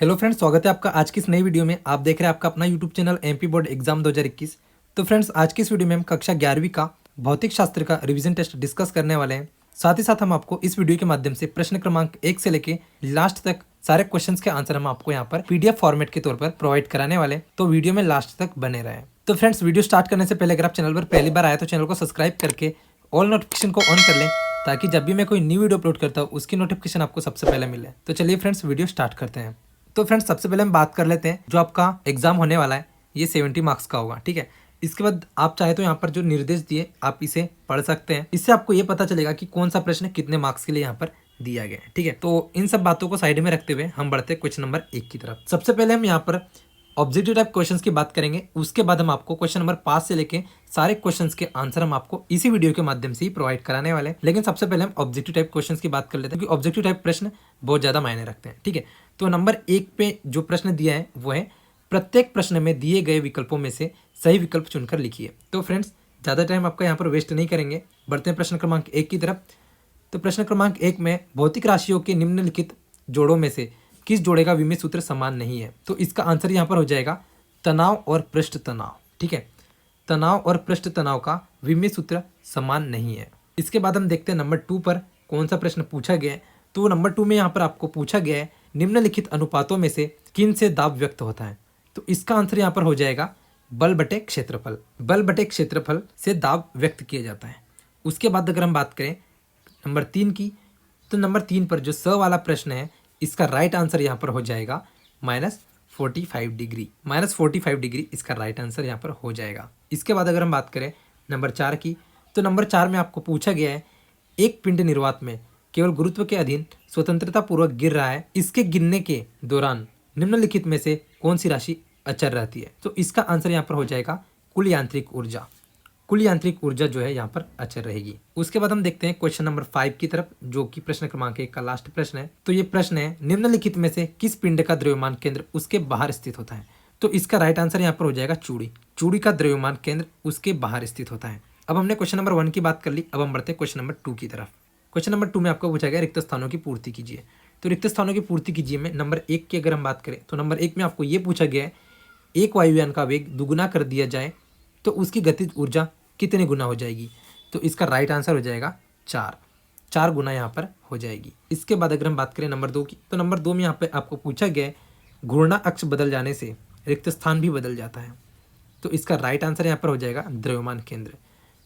Hello friends, स्वागत है आपका आज की इस नई वीडियो में। आप देख रहे हैं आपका अपना YouTube channel MP board exam 2021। तो फ्रेंड्स, आज की इस वीडियो में हम कक्षा 11वीं का भौतिक शास्त्र का रिवीजन टेस्ट डिस्कस करने वाले हैं। साथ ही साथ हम आपको इस वीडियो के माध्यम से प्रश्न क्रमांक 1 से लेके लास्ट तक सारे क्वेश्चंस के आंसर हम आपको यहाँ पर पीडीएफ फॉर्मेट के तौर पर प्रोवाइड कराने वाले हैं। तो वीडियो में लास्ट तक बने रहे। तो फ्रेंड्स, वीडियो स्टार्ट करने से पहले अगर आप चैनल पर पहली बार आए तो चैनल को सब्सक्राइब करके ऑल नोटिफिकेशन को ऑन कर लें, ताकि जब भी मैं कोई न्यू वीडियो अपलोड करता हूँ उसकी नोटिफिकेशन आपको सबसे पहले मिले। तो चलिए फ्रेंड्स, वीडियो स्टार्ट करते हैं। तो फ्रेंड्स, सबसे पहले हम बात कर लेते हैं जो आपका एग्जाम होने वाला है, ये 70 मार्क्स का होगा। ठीक है, इसके बाद आप चाहे तो यहाँ पर जो निर्देश दिए आप इसे पढ़ सकते हैं। इससे आपको ये पता चलेगा कि कौन सा प्रश्न कितने मार्क्स के लिए यहाँ पर दिया गया है। ठीक है, तो इन सब बातों को साइड में रखते हुए हम बढ़ते हैं क्वेश्चन नंबर 1 की तरफ। सबसे पहले हम यहाँ पर ऑब्जेक्टिव टाइप क्वेश्चंस की बात करेंगे। उसके बाद हम आपको क्वेश्चन नंबर 5 से लेके सारे क्वेश्चंस के आंसर हम आपको इसी वीडियो के माध्यम से ही प्रोवाइड कराने वाले हैं। लेकिन सबसे पहले हम ऑब्जेक्टिव टाइप क्वेश्चंस की बात कर लेते हैं, क्योंकि ऑब्जेक्टिव टाइप प्रश्न बहुत ज्यादा मायने रखते हैं। ठीक है, तो नंबर 1 पे जो प्रश्न दिया है वो है प्रत्येक प्रश्न में दिए गए विकल्पों में से सही विकल्प चुनकर लिखिए। तो फ्रेंड्स, ज्यादा टाइम आपका यहाँ पर वेस्ट नहीं करेंगे, बढ़ते हैं प्रश्न क्रमांक 1 की तरफ। तो प्रश्न क्रमांक 1 में भौतिक राशियों के निम्नलिखित जोड़ों में से किस जोड़े का विमीय सूत्र समान नहीं है? तो इसका आंसर यहाँ पर हो जाएगा तनाव और पृष्ठ तनाव। ठीक है, तनाव और पृष्ठ तनाव का विमीय सूत्र समान नहीं है। इसके बाद हम देखते हैं नंबर 2 पर कौन सा प्रश्न पूछा गया है। तो नंबर 2 में यहाँ पर आपको पूछा गया है निम्नलिखित अनुपातों में से किन से दाब व्यक्त होता है? तो इसका आंसर यहाँ पर हो जाएगा बल बटे क्षेत्रफल। बल बटे क्षेत्रफल से दाब व्यक्त किया जाता है। उसके बाद अगर हम बात करें नंबर 3 की, तो नंबर 3 पर जो स वाला प्रश्न है इसका राइट आंसर यहाँ पर हो जाएगा -45 डिग्री। -45 डिग्री इसका राइट आंसर यहाँ पर हो जाएगा। इसके बाद अगर हम बात करें नंबर 4 की, तो नंबर 4 में आपको पूछा गया है एक पिंड निर्वात में केवल गुरुत्व के अधीन स्वतंत्रता पूर्वक गिर रहा है, इसके गिरने के दौरान निम्नलिखित में से कौन सी राशि अचर रहती है? तो इसका आंसर यहाँ पर हो जाएगा कुल यांत्रिक ऊर्जा। कुल यांत्रिक ऊर्जा जो है यहाँ पर अचर रहेगी। उसके बाद हम देखते हैं क्वेश्चन नंबर 5 की तरफ, जो कि प्रश्न क्रमांक 1 का लास्ट प्रश्न है। तो ये प्रश्न है निम्नलिखित में से किस पिंड का द्रव्यमान केंद्र उसके बाहर स्थित होता है? तो इसका राइट आंसर यहाँ पर हो जाएगा चूड़ी। चूड़ी का द्रव्यमान केंद्र उसके बाहर स्थित होता है। अब हमने क्वेश्चन नंबर 1 की बात कर ली, अब हम बढ़ते हैं क्वेश्चन नंबर 2 की तरफ। क्वेश्चन नंबर 2 में आपको पूछा गया रिक्त स्थानों की पूर्ति कीजिए। तो रिक्त स्थानों की पूर्ति कीजिए में नंबर 1 की अगर हम बात करें, तो नंबर 1 में आपको ये पूछा गया है एक वायुयान का वेग दुगुना कर दिया जाए तो उसकी गतिज ऊर्जा कितने गुना हो जाएगी? तो इसका राइट आंसर हो जाएगा 4 गुना यहाँ पर हो जाएगी। इसके बाद अगर हम बात करें नंबर 2 की, तो नंबर 2 में यहाँ पे आपको पूछा गया है घूर्णा अक्ष बदल जाने से रिक्त स्थान भी बदल जाता है। तो इसका राइट आंसर यहाँ पर हो जाएगा द्रव्यमान केंद्र।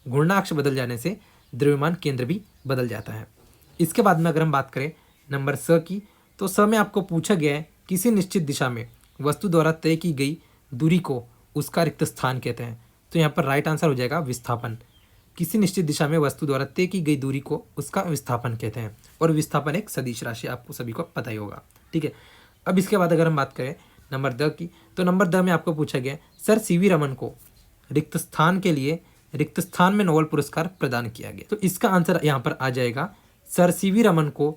घूर्णा अक्ष बदल जाने से द्रव्यमान केंद्र भी बदल जाता है। इसके बाद में अगर हम बात करें नंबर स की, तो स में आपको पूछा गया है किसी निश्चित दिशा में वस्तु द्वारा तय की गई दूरी को उसका रिक्त स्थान कहते हैं। तो यहाँ पर राइट आंसर हो जाएगा विस्थापन। किसी निश्चित दिशा में वस्तु द्वारा तय की गई दूरी को उसका विस्थापन कहते हैं, और विस्थापन एक सदिश राशि आपको सभी को पता ही होगा। ठीक है, अब इसके बाद अगर हम बात करें नंबर 10 की, तो नंबर 10 में आपको पूछा गया सर सीवी रमन को रिक्त स्थान के लिए रिक्त स्थान में नोबेल पुरस्कार प्रदान किया गया। तो इसका आंसर यहाँ पर आ जाएगा सर सीवी रमन को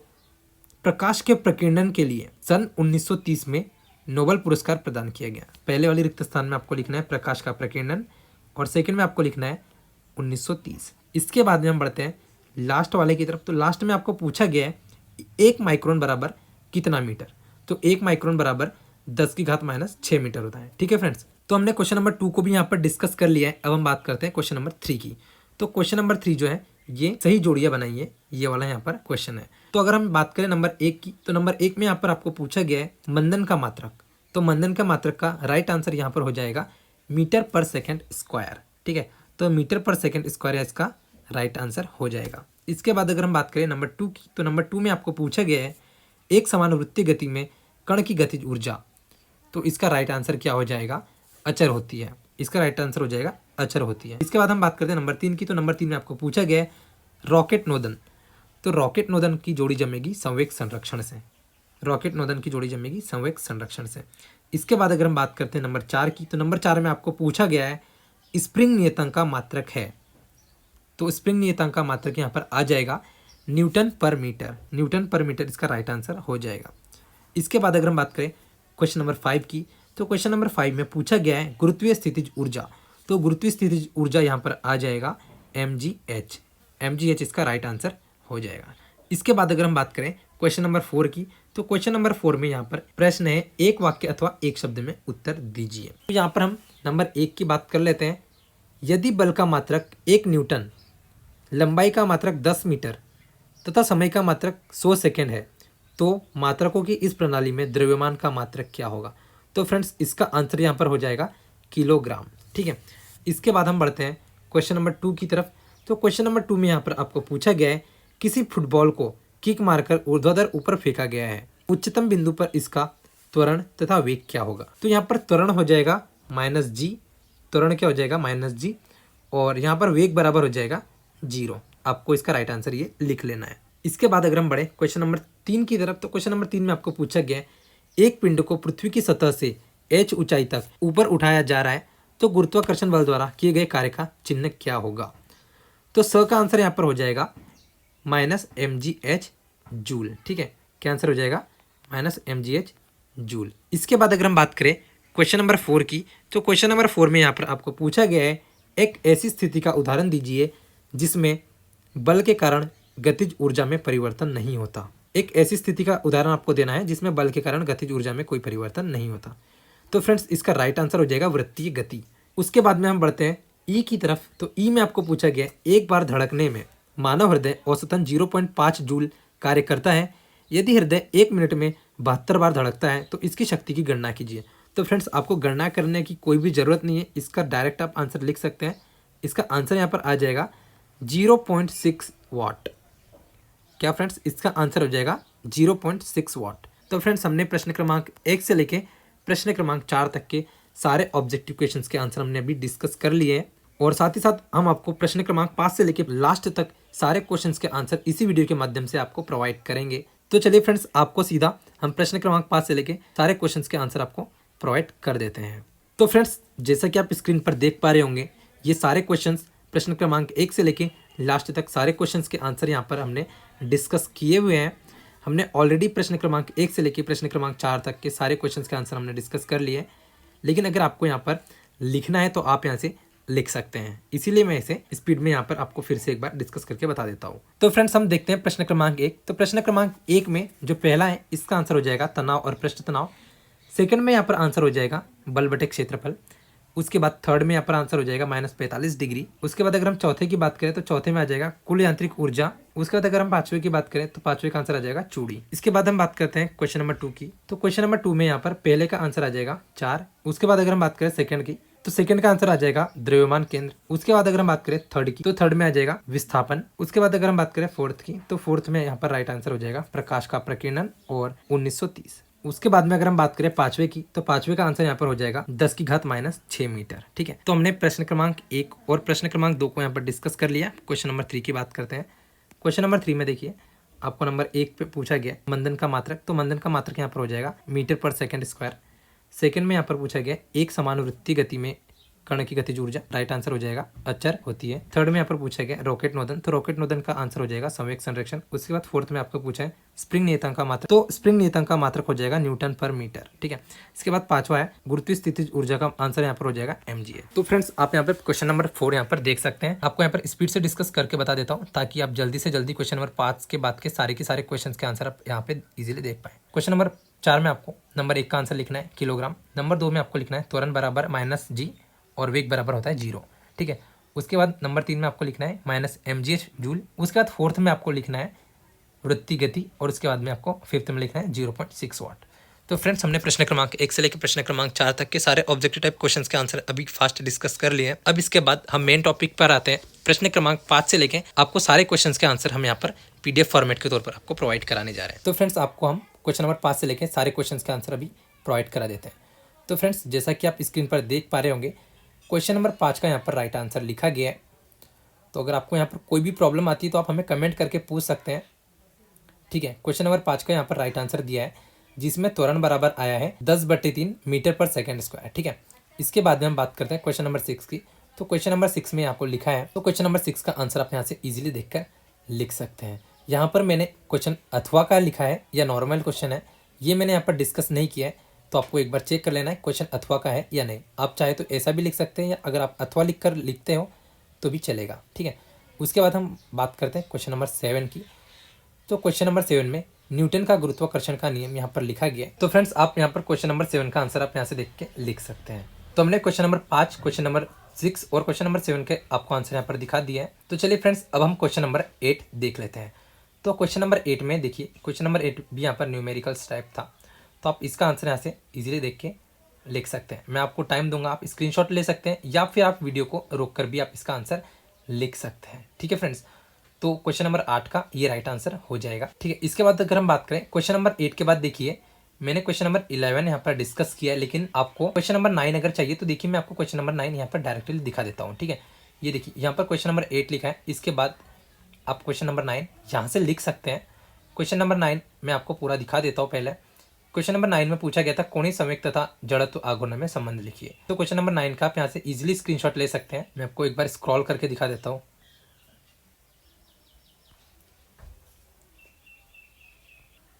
प्रकाश के प्रकीर्णन के लिए सन 1930 में नोबेल पुरस्कार प्रदान किया गया। पहले वाली रिक्त स्थान में आपको लिखना है प्रकाश का प्रकीर्णन, और सेकंड में आपको लिखना है 1930। इसके बाद में हम बढ़ते हैं लास्ट वाले की तरफ। तो लास्ट में आपको पूछा गया है 1 माइक्रोन बराबर कितना मीटर? तो 1 माइक्रोन बराबर 10⁻⁻6 मीटर होता है। ठीक है फ्रेंड्स, तो हमने क्वेश्चन नंबर 2 को भी यहाँ पर डिस्कस कर लिया है। अब हम बात करते हैं क्वेश्चन नंबर 3 की। तो क्वेश्चन नंबर 3 जो है ये सही जोड़ियाँ बनाइए, ये वाला यहाँ पर क्वेश्चन है। तो अगर हम बात करें नंबर 1 की, तो नंबर 1 में यहाँ पर आपको पूछा गया है मंदन का मात्रक। तो मंदन का मात्रक का राइट आंसर यहाँ पर हो जाएगा मीटर पर सेकेंड स्क्वायर। ठीक है, तो मीटर पर सेकेंड स्क्वायर इसका राइट आंसर हो जाएगा। इसके बाद अगर हम बात करें नंबर 2 की, तो नंबर 2 में आपको पूछा गया है एक समानुवृत्तीय गति में कण की गतिज ऊर्जा। तो इसका राइट आंसर क्या हो जाएगा? अचर होती है। इसका राइट आंसर हो जाएगा अचर होती है। इसके बाद हम बात करते हैं नंबर 3 की। तो नंबर 3 में आपको पूछा गया है रॉकेट नोदन। तो रॉकेट नोदन की जोड़ी जमेगी संवेग संरक्षण से। रॉकेट नोदन की जोड़ी जमेगी संवेग संरक्षण से। इसके बाद अगर हम बात करते हैं नंबर 4 की, तो नंबर 4 में आपको पूछा गया है स्प्रिंग नियतांक का मात्रक है। तो स्प्रिंग नियतांक का मात्रक यहाँ पर आ जाएगा न्यूटन पर मीटर। न्यूटन पर मीटर इसका राइट आंसर हो जाएगा। इसके बाद अगर हम बात करें क्वेश्चन नंबर 5 की, तो क्वेश्चन नंबर 5 में पूछा गया है गुरुत्वीय स्थितिज ऊर्जा। तो गुरुत्वीय स्थितिज ऊर्जा यहाँ पर आ जाएगा mgh। mgh इसका राइट आंसर हो जाएगा। इसके बाद अगर हम बात करें क्वेश्चन नंबर 4 की, तो क्वेश्चन नंबर 4 में यहाँ पर प्रश्न है एक वाक्य अथवा एक शब्द में उत्तर दीजिए। तो यहाँ पर हम नंबर 1 की बात कर लेते हैं। यदि बल का मात्रक 1 न्यूटन, लंबाई का मात्रक 10 मीटर तथा समय का मात्रक 100 सेकेंड है, तो मात्रकों की इस प्रणाली में द्रव्यमान का मात्रक क्या होगा? तो फ्रेंड्स इसका आंसर यहाँ पर हो जाएगा किलोग्राम। ठीक है, इसके बाद हम बढ़ते हैं क्वेश्चन नंबर 2 की तरफ। तो क्वेश्चन नंबर 2 में यहाँ पर आपको पूछा गया है किसी फुटबॉल को किक मारकर ऊर्ध्वाधर ऊपर फेंका गया है, उच्चतम बिंदु पर इसका त्वरण तथा वेग क्या होगा? तो यहाँ पर त्वरण हो जाएगा -g, त्वरण क्या हो जाएगा -g, और यहाँ पर वेग बराबर हो जाएगा 0। आपको इसका राइट आंसर ये लिख लेना है। इसके बाद अगर हम बढ़े क्वेश्चन नंबर 3 की तरफ, तो क्वेश्चन नंबर 3 में आपको पूछा गया है एक पिंड को पृथ्वी की सतह से h ऊंचाई तक ऊपर उठाया जा रहा है, तो गुरुत्वाकर्षण बल द्वारा किए गए कार्य का चिन्ह क्या होगा? तो स का आंसर यहाँ पर हो जाएगा -mgh जूल। ठीक है, क्या आंसर हो जाएगा? -mgh joule. इसके बाद अगर हम बात करें क्वेश्चन नंबर 4 की, तो क्वेश्चन नंबर 4 में यहाँ पर आपको पूछा गया है एक ऐसी स्थिति का उदाहरण दीजिए जिसमें बल के कारण गतिज ऊर्जा में परिवर्तन नहीं होता। एक ऐसी स्थिति का उदाहरण आपको देना है जिसमें बल के कारण गतिज ऊर्जा में कोई परिवर्तन नहीं होता। तो फ्रेंड्स इसका राइट आंसर हो जाएगा वृत्तीय गति। उसके बाद में हम बढ़ते हैं ई की तरफ। तो ई में आपको पूछा गया एक बार धड़कने में मानव हृदय औसतन 0.5 जूल कार्य करता है। यदि हृदय 1 मिनट में 72 बार धड़कता है तो इसकी शक्ति की गणना कीजिए। तो फ्रेंड्स आपको गणना करने की कोई भी ज़रूरत नहीं है, इसका डायरेक्ट आप आंसर लिख सकते हैं। इसका आंसर यहाँ पर आ जाएगा 0.6 वाट। क्या फ्रेंड्स इसका आंसर हो जाएगा 0.6 वाट। तो फ्रेंड्स हमने प्रश्न क्रमांक 1 से लेके प्रश्न क्रमांक 4 तक के सारे ऑब्जेक्टिव क्वेश्चंस के आंसर हमने अभी डिस्कस कर लिए हैं, और साथ ही साथ हम आपको प्रश्न क्रमांक 5 से लेके लास्ट तक सारे क्वेश्चंस के आंसर इसी वीडियो के माध्यम से आपको प्रोवाइड करेंगे। तो चलिए फ्रेंड्स आपको सीधा हम प्रश्न क्रमांक 5 से लेके सारे क्वेश्चंस के आंसर आपको प्रोवाइड कर देते हैं। तो फ्रेंड्स जैसा कि आप स्क्रीन पर देख पा रहे होंगे, ये सारे क्वेश्चंस प्रश्न क्रमांक 1 से लेके लास्ट तक सारे क्वेश्चंस के आंसर यहाँ पर हमने डिस्कस किए हुए हैं। हमने ऑलरेडी प्रश्न क्रमांक 1 से लेके प्रश्न क्रमांक 4 तक के सारे क्वेश्चंस के आंसर हमने डिस्कस कर लिए, लेकिन अगर आपको यहाँ पर लिखना है तो आप यहाँ से लिख सकते हैं, इसीलिए मैं इसे स्पीड में यहाँ पर आपको फिर से एक बार डिस्कस करके बता देता हूँ। तो फ्रेंड्स हम देखते हैं प्रश्न क्रमांक 1। तो प्रश्न क्रमांक 1 में जो पहला है इसका आंसर हो जाएगा तनाव और पृष्ठ तनाव। सेकंड में यहाँ पर आंसर हो जाएगा बल बटे क्षेत्रफल। उसके बाद थर्ड में यहाँ पर आंसर हो जाएगा -45 डिग्री। उसके बाद अगर हम चौथे की बात करें तो चौथे में आ जाएगा कुल यांत्रिक ऊर्जा। उसके बाद अगर हम पांचवें की बात करें तो पांचवें का आंसर आ जाएगा चूड़ी। इसके बाद हम बात करते हैं क्वेश्चन नंबर 2 की। तो क्वेश्चन नंबर 2 में यहाँ पर पहले का आंसर आ जाएगा 4। उसके बाद अगर हम बात करें सेकंड की तो सेकंड का आंसर आ जाएगा द्रव्यमान केंद्र। उसके बाद अगर हम बात करें थर्ड की तो थर्ड में आ जाएगा विस्थापन। उसके बाद अगर हम बात करें फोर्थ की तो फोर्थ में यहाँ पर राइट आंसर हो जाएगा प्रकाश का प्रकीर्णन और 1930। उसके बाद में अगर हम बात करें पांचवे की तो पांचवे का आंसर यहाँ पर हो जाएगा 10 की घात -6 मीटर। ठीक है, तो हमने प्रश्न क्रमांक 1 और प्रश्न क्रमांक 2 को यहाँ पर डिस्कस कर लिया। क्वेश्चन नंबर 3 की बात करते हैं। क्वेश्चन नंबर 3 में देखिए आपको नंबर 1 पे पूछा गया मंदन का मात्रक। तो मंदन का मात्रक यहाँ पर हो जाएगा मीटर पर सेकंड स्क्वायर। सेकंड में यहाँ पर पूछा गया एक समानुवृत्तीय गति में कण की गतिज ऊर्जा, राइट आंसर हो जाएगा अचर होती है। थर्ड में यहाँ पर पूछा गया रॉकेट नोदन। तो रॉकेट नोदन का आंसर हो जाएगा संवेग संरक्षण। उसके बाद फोर्थ में आपको पूछा है स्प्रिंग नियतांक का मात्रक। तो स्प्रिंग नियतांक का मात्रक हो जाएगा न्यूटन पर मीटर। ठीक है, इसके बाद पांचवा है गुरुत्वीय स्थितिज ऊर्जा का आंसर यहाँ पर हो जाएगा mgh। तो फ्रेंड्स आप यहाँ पर क्वेश्चन नंबर 4 यहाँ पर देख सकते हैं। आपको यहाँ पर स्पीड से डिस्कस करके बता देता हूँ ताकि आप जल्दी से जल्दी क्वेश्चन नंबर 5 के बाद के सारे क्वेश्चन के आंसर आप यहाँ पे इजिली देख पाए। क्वेश्चन नंबर 4 में आपको नंबर 1 का आंसर लिखना है किलोग्राम। नंबर 2 में आपको लिखना है त्वरण बराबर -g और वेग बराबर होता है 0। ठीक है, उसके बाद नंबर 3 में आपको लिखना है -mgh जूल। उसके बाद फोर्थ में आपको लिखना है वृत्तीय गति और उसके बाद में आपको फिफ्थ में लिखना है 0.6 वाट। तो फ्रेंड्स हमने प्रश्न क्रमांक 1 से लेकर प्रश्न क्रमांक 4 तक के सारे ऑब्जेक्टिव टाइप क्वेश्चंस के आंसर अभी फास्ट डिस्कस कर लिए हैं। अब इसके बाद हम मेन टॉपिक पर आते हैं। प्रश्न क्रमांक 5 से लेके आपको सारे क्वेश्चंस के आंसर हम यहाँ पर PDF फॉर्मेट के तौर पर आपको प्रोवाइड कराने जा रहे हैं। तो फ्रेंड्स आपको हम क्वेश्चन नंबर 5 से लेकर सारे क्वेश्चन के आंसर अभी प्रोवाइड करा देते हैं। तो फ्रेंड्स जैसा कि आप स्क्रीन पर देख पा रहे होंगे क्वेश्चन नंबर 5 का यहाँ पर राइट आंसर लिखा गया है। तो अगर आपको यहाँ पर कोई भी प्रॉब्लम आती है तो आप हमें कमेंट करके पूछ सकते हैं। ठीक है, क्वेश्चन नंबर 5 का यहाँ पर राइट आंसर दिया है जिसमें त्वरण बराबर आया है 10/3 मीटर पर सेकंड स्क्वायर। ठीक है, इसके बाद में हम बात करते हैं क्वेश्चन नंबर 6 की। तो क्वेश्चन नंबर 6 में आपको लिखा है, तो क्वेश्चन नंबर 6 का आंसर आप यहाँ से इजीली देखकर लिख सकते हैं। यहाँ पर मैंने क्वेश्चन अथवा का लिखा है या नॉर्मल क्वेश्चन है, ये मैंने यहाँ पर डिस्कस नहीं किया है, तो आपको एक बार चेक कर लेना है क्वेश्चन अथवा का है या नहीं। आप चाहे तो ऐसा भी लिख सकते हैं या अगर आप अथवा लिखते हो तो भी चलेगा। ठीक है, उसके बाद हम बात करते हैं क्वेश्चन नंबर 7 की। तो क्वेश्चन नंबर 7 में न्यूटन का गुरुत्वाकर्षण का नियम यहाँ पर लिखा गया है। तो फ्रेंड्स आप यहाँ पर क्वेश्चन नंबर 7 का आंसर आप यहाँ से देख के लिख सकते हैं। तो हमने क्वेश्चन नंबर 5, क्वेश्चन नंबर 6 और क्वेश्चन नंबर 7 के आपको आंसर यहाँ पर दिखा दिया है। तो चलिए फ्रेंड्स अब हम क्वेश्चन नंबर 8 देख लेते हैं। तो क्वेश्चन नंबर 8 में देखिए, क्वेश्चन नंबर 8 भी यहाँ पर न्यूमेरिकल्स टाइप था, तो आप इसका आंसर यहाँ से इजीली देख के लिख सकते हैं। मैं आपको टाइम दूंगा, आप स्क्रीनशॉट ले सकते हैं या फिर आप वीडियो को रोक कर भी आप इसका आंसर लिख सकते हैं। ठीक है फ्रेंड्स, तो क्वेश्चन नंबर 8 का ये राइट आंसर हो जाएगा। ठीक है, इसके बाद अगर हम बात करें क्वेश्चन नंबर 8 के बाद, देखिए मैंने क्वेश्चन नंबर 11 यहाँ पर डिस्कस किया है, लेकिन आपको क्वेश्चन नंबर 9 अगर चाहिए तो देखिए मैं आपको क्वेश्चन नंबर 9 यहाँ पर डायरेक्टली दिखा देता हूँ। ठीक है, ये देखिए यहाँ पर क्वेश्चन नंबर 8 लिखा है, इसके बाद आप क्वेश्चन नंबर 9 यहाँ से लिख सकते हैं। क्वेश्चन नंबर 9 मैं आपको पूरा दिखा देता हूँ। पहले क्वेश्चन नंबर 9 में पूछा गया था कोणीय संवेग तथा जड़त्व आघूर्ण में संबंध लिखिए। तो क्वेश्चन नंबर 9 का आप यहाँ से इजीली स्क्रीनशॉट ले सकते हैं। मैं आपको एक बार स्क्रॉल करके दिखा देता हूँ।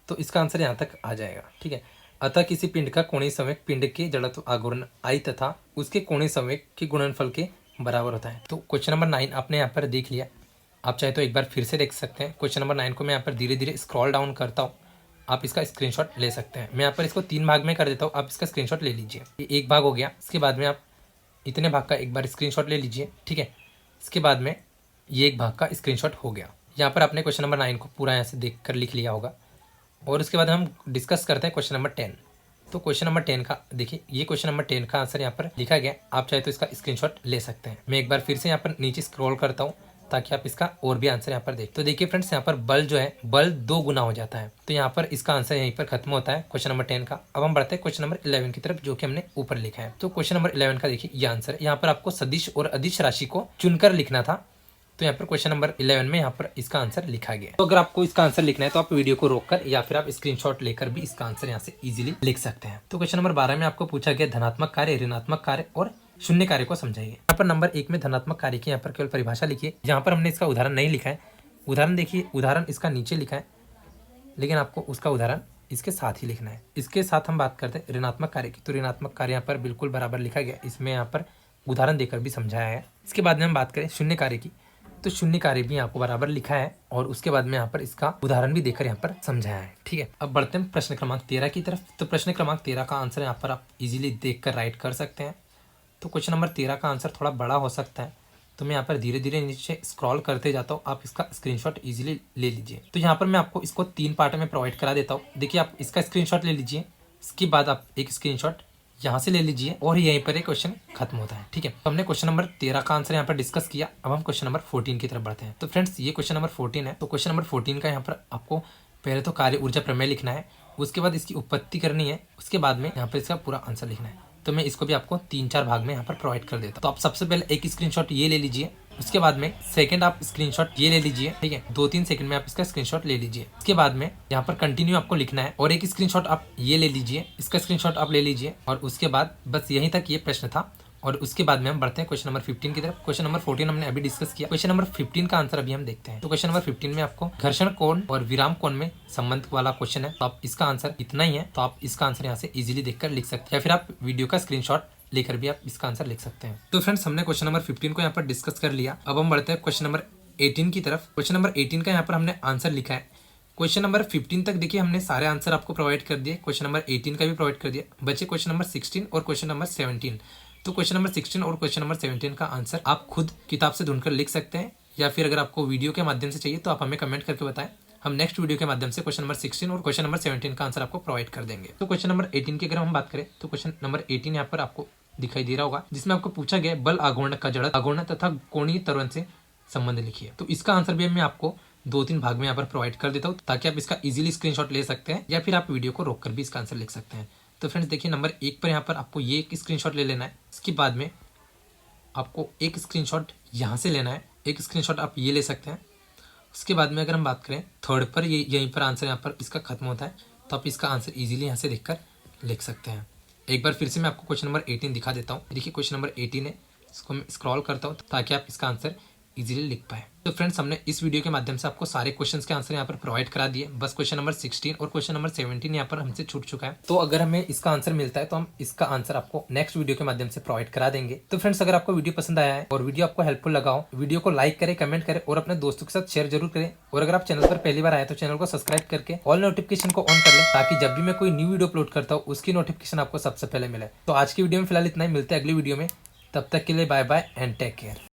तो इसका आंसर यहाँ तक आ जाएगा। ठीक है, अतः किसी पिंड का कोणीय संवेग पिंड के जड़त्व आघूर्ण आई तथा उसके कोणीय संवेग के गुणनफल के बराबर होता है। तो क्वेश्चन नंबर 9 आपने यहाँ पर देख लिया, आप चाहे तो एक बार फिर से देख सकते हैं। क्वेश्चन नंबर 9 को मैं यहाँ पर धीरे धीरे स्क्रॉल डाउन करता हूँ, आप इसका स्क्रीनशॉट ले सकते हैं। मैं यहाँ पर इसको 3 भाग में कर देता हूँ, आप इसका स्क्रीनशॉट ले लीजिए। ये एक भाग हो गया, इसके बाद में आप इतने भाग का एक बार स्क्रीनशॉट ले लीजिए। ठीक है, इसके बाद में ये एक भाग का स्क्रीनशॉट हो गया। यहाँ पर आपने क्वेश्चन नंबर 9 को पूरा यहाँ से देख कर लिख लिया होगा। और उसके बाद हम डिस्कस करते हैं क्वेश्चन नंबर 10। तो क्वेश्चन नंबर 10 का देखिए, ये क्वेश्चन नंबर 10 का आंसर यहाँ पर लिखा गया, आप चाहे तो इसका स्क्रीनशॉट ले सकते हैं। मैं एक बार फिर से यहाँ पर नीचे स्क्रॉल करता हूँ ताकि आप इसका और भी आंसर यहाँ पर देख। तो देखिए फ्रेंड्स, यहाँ पर बल जो है बल 2 गुना हो जाता है। तो यहाँ पर इसका आंसर यहीं पर खत्म होता है क्वेश्चन नंबर 10 का। अब हम बढ़ते हैं क्वेश्चन नंबर 11 की तरफ, जो कि हमने ऊपर लिखा है। तो क्वेश्चन नंबर 11 का देखिए ये आंसर, यहाँ पर आपको सदिश और अदिश राशि को चुनकर लिखना था। तो यहाँ पर क्वेश्चन नंबर 11 में यहाँ पर इसका आंसर लिखा गया है। तो अगर आपको इसका आंसर लिखना है तो आप वीडियो को रोककर या फिर आप स्क्रीनशॉट लेकर भी इसका आंसर यहाँ से इजीली लिख सकते हैं। तो क्वेश्चन नंबर 12 में आपको पूछा गया धनात्मक कार्य, ऋणात्मक कार्य और शून्य कार्य को समझाइए। यहाँ पर नंबर 1 में धनात्मक कार्य की यहाँ पर केवल परिभाषा लिखिए। यहाँ पर हमने इसका उदाहरण नहीं लिखा है, उदाहरण देखिए, उदाहरण इसका नीचे लिखा है, लेकिन आपको उसका उदाहरण इसके साथ ही लिखना है। इसके साथ हम बात करते हैं ऋणात्मक कार्य की। तो ऋणात्मक कार्य यहाँ पर बिल्कुल बराबर लिखा गया, इसमें यहाँ पर उदाहरण देकर भी समझाया है। इसके बाद में हम बात करें शून्य कार्य की, तो शून्य कार्य भी आपको बराबर लिखा है और उसके बाद में यहाँ पर इसका उदाहरण भी देकर यहाँ पर समझाया है। ठीक है, अब बढ़ते हैं प्रश्न क्रमांक 13 की तरफ। तो प्रश्न क्रमांक 13 का आंसर यहाँ पर आप इजीली देखकर राइट कर सकते हैं। तो क्वेश्चन नंबर 13 का आंसर थोड़ा बड़ा हो सकता है, तो मैं यहाँ पर धीरे धीरे नीचे स्क्रॉल करते जाता हूँ, आप इसका स्क्रीनशॉट इजीली ले लीजिए। तो यहाँ पर मैं आपको इसको 3 पार्ट में प्रोवाइड करा देता हूँ। देखिए, आप इसका स्क्रीनशॉट ले लीजिए, इसके बाद आप एक स्क्रीनशॉट यहाँ से ले लीजिए और यहीं पर एक क्वेश्चन खत्म होता है। ठीक है, तो हमने क्वेश्चन नंबर 13 का आंसर यहाँ पर डिस्कस किया। अब हम क्वेश्चन नंबर 14 की तरफ बढ़ते हैं। तो फ्रेंड्स, ये क्वेश्चन नंबर 14 है। तो क्वेश्चन नंबर 14 का यहाँ पर आपको पहले तो कार्य ऊर्जा प्रमेय लिखना है, उसके बाद इसकी उत्पत्ति करनी है, उसके बाद में यहाँ पर इसका पूरा आंसर लिखना है। तो मैं इसको भी आपको 3-4 भाग में यहाँ पर प्रोवाइड कर देता हूँ। तो आप सबसे पहले एक स्क्रीनशॉट ये ले लीजिए, उसके बाद में सेकंड आप स्क्रीनशॉट ये ले लीजिए। ठीक है, 2-3 सेकंड में आप इसका स्क्रीनशॉट ले लीजिए। इसके बाद में यहाँ पर कंटिन्यू आपको लिखना है और एक स्क्रीनशॉट आप ये ले लीजिए, इसका स्क्रीनशॉट आप ले लीजिए और उसके बाद बस यहीं तक ये प्रश्न था। और उसके बाद में हम बढ़ते हैं क्वेश्चन नंबर 15 की तरफ। क्वेश्चन नंबर 14 हमने अभी डिस्कस किया, क्वेश्चन नंबर 15 का आंसर अभी हम देखते हैं। तो क्वेश्चन नंबर 15 में आपको घर्षण कोण और विराम कोण में संबंध वाला क्वेश्चन है, तो आप इसका आंसर इतना ही है। तो आप इसका आंसर यहाँ से इजीली देखकर लिख सकते हैं या फिर आप वीडियो का स्क्रीनशॉट लेकर भी आप इसका आंसर लिख सकते हैं। तो फ्रेंड्स, हमने क्वेश्चन नंबर 15 को यहाँ पर डिस्कस कर लिया। अब हम बढ़ते हैं क्वेश्चन नंबर 18 की तरफ। क्वेश्चन नंबर 18 का यहाँ पर हमने आंसर लिखा है। क्वेश्चन नंबर 15 तक देखिए हमने सारे आंसर आपको प्रोवाइड कर दिए, क्वेश्चन नंबर 18 का भी प्रोवाइड कर दिया, बचे क्वेश्चन नंबर 16 और क्वेश्चन नंबर 17। तो क्वेश्चन नंबर 16 और क्वेश्चन नंबर 17 का आंसर आप खुद किताब से ढूंढकर लिख सकते हैं या फिर अगर आपको वीडियो के माध्यम से चाहिए तो आप हमें कमेंट करके बताएं, हम नेक्स्ट वीडियो के माध्यम से क्वेश्चन नंबर 16 और क्वेश्चन नंबर 17 का आंसर आपको प्रोवाइड कर देंगे। तो क्वेश्चन नंबर 18 की अगर हम बात करें तो क्वेश्चन नंबर 18 यहाँ पर आपको दिखाई दे रहा होगा, जिसमें आपको पूछा गया बल आघूर्ण का जड़त्व आघूर्ण तथा कोणीय त्वरण से संबंध लिखिए। तो इसका आंसर भी मैं आपको 2-3 भाग में यहाँ पर प्रोवाइड कर देता हूँ ताकि आप इसका इजीली स्क्रीनशॉट ले सकते हैं या फिर आप वीडियो को रोककर भी इसका आंसर लिख सकते हैं। तो फ्रेंड्स देखिए, नंबर 1 पर यहाँ पर आपको ये एक स्क्रीनशॉट ले लेना है, इसके बाद में आपको एक स्क्रीनशॉट यहाँ से लेना है, एक स्क्रीनशॉट आप ये ले सकते हैं। उसके बाद में अगर हम बात करें थर्ड पर, ये यहीं पर आंसर यहाँ पर इसका खत्म होता है, तो आप इसका आंसर इजीली यहाँ से देखकर लिख सकते हैं। एक बार फिर से मैं आपको क्वेश्चन नंबर 18 दिखा देता हूँ। देखिए क्वेश्चन नंबर 18 है, इसको मैं स्क्रॉल करता हूँ ताकि आप इसका आंसर इजीली लिख पाए। तो फ्रेंड्स हमने इस वीडियो के माध्यम से आपको सारे क्वेश्चंस के आंसर यहाँ पर प्रोवाइड करा दिए। बस क्वेश्चन नंबर 16 और क्वेश्चन नंबर 17 यहाँ पर हमसे छूट चुका है। तो अगर हमें इसका आंसर मिलता है तो हम इसका आंसर आपको नेक्स्ट वीडियो के माध्यम से प्रोवाइड करा देंगे। तो फ्रेंड्स अगर आपको वीडियो पसंद आया है और वीडियो आपको हेल्पफुल लगा हो, वीडियो को लाइक करें, कमेंट करें और अपने दोस्तों के साथ शेयर जरूर करें। और अगर आप चैनल पर पहली बार आए तो चैनल को सब्सक्राइब करके ऑल नोटिफिकेशन को ऑन कर लें, ताकि जब भी मैं कोई न्यू वीडियो अपलोड करता हूँ उसकी नोटिफिकेशन आपको सबसे पहले मिले। तो आज की वीडियो में फिलहाल इतना ही, मिलते हैं अगली वीडियो में। तब तक के लिए bye bye and take care.